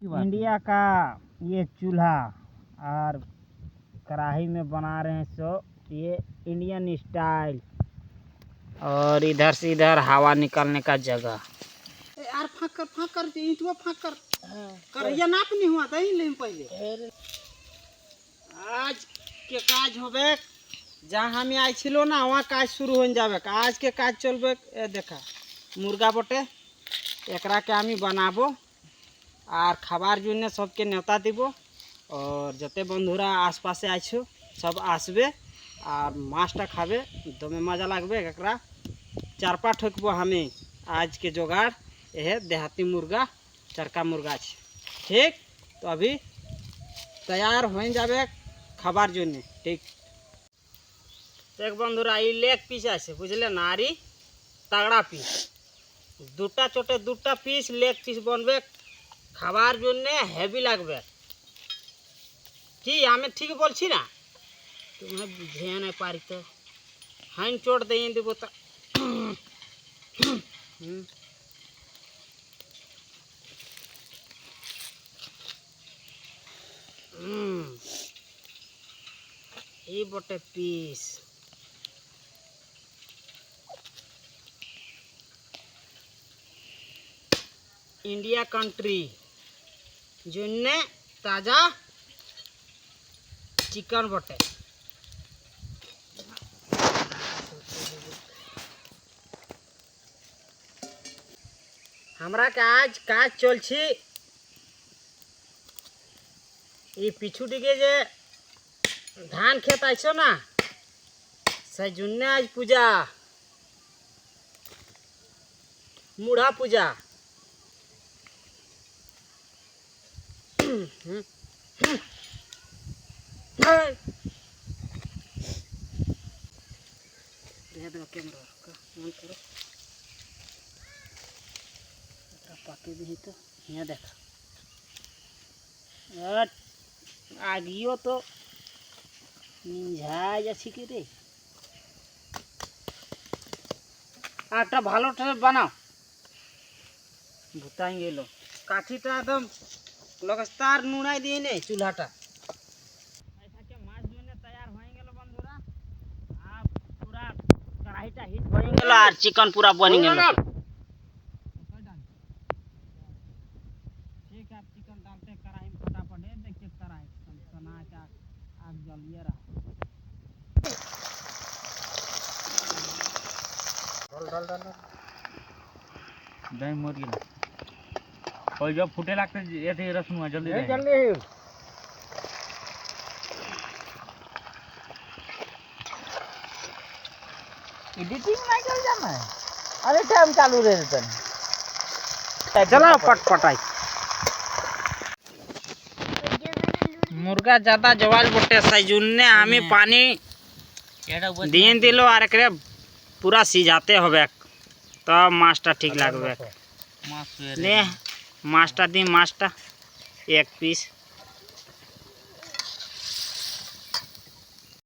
India का ये चूल्हा और कढ़ाई में बना रहे हैं सो ये इंडियन स्टाइल। और इधर से इधर हवा निकालने का जगह। यार फाँक कर ईंटवा फाँक कर करैया नाप नहीं हुआ था ले पहले आज के काज होबे जहाँ हमें आई छिलो ना वहाँ काज शुरू हो जाबे। आज के काज चलबे। ए देखा मुर्गा बटे एकरा के हमें बनाबो और खाबार जुने सबके नेवता दीबो और जते बंधुरा आसपास से आइछो सब आसबे और माछटा खाबे दमे मजा लागबे। एकरा चारपा ठोकबो हमें आज के जोगाड़ यह देहाती मुर्गा चरका मुर्गा छे। ठीक तो अभी तैयार हो जाबे खाबार जुने। ठीक एक बंधुरा ई लेग पीस आछे बुझले नारी तगड़ा पीस दुटा चोटे दुटा पीस लेग पीस बनबे खाबार जुने हेवी लागबे। कि हमें ठीक बोलছি ना तुम्हें बुझे नहीं पारी तो हाइन चोट दे देबो तो ये बटे पीस इंडिया कंट्री जुन्ने ताजा चिकन बटे। हमरा के आज काज चल छी ये पिछू दिखे जे धान खेत आइछो ना से जुन्ने आज पूजा मुढ़ा पूजा कैमरा ऑन करो पाके भी तो यहाँ देखा आगियो तो निझा जाच्छी कि रे आटा भालो बनाओ भूताएंगे लो काठीटा एकदम लगातार नुनाई दिए नहीं चूल्हाटा ऐसा के माछ जोने तैयार होएंगे लो बंधुरा आप पूरा कढ़ाईटा हिट होएंगे लो और चिकन पूरा बनेंगे लो। ठीक है आप चिकन डालते हैं कढ़ाई में फटाफट है देखिए कढ़ाई सना का आग जलिए रहा डाल डाल दही मोर गेल और जब फुटे लगते ये रसुन जल्दी जल्दी एडिटिंग नहीं कर जाना है। अरे टाइम चालू रहे तन चलो पटपटाई मुर्गा ज्यादा जवाल बटे सजुन्ने हमें पानी दिए दिलो और एकरे पूरा सिझाते होबे तो माछटा ठीक लागबे। ले माछटा दी माछटा एक पीस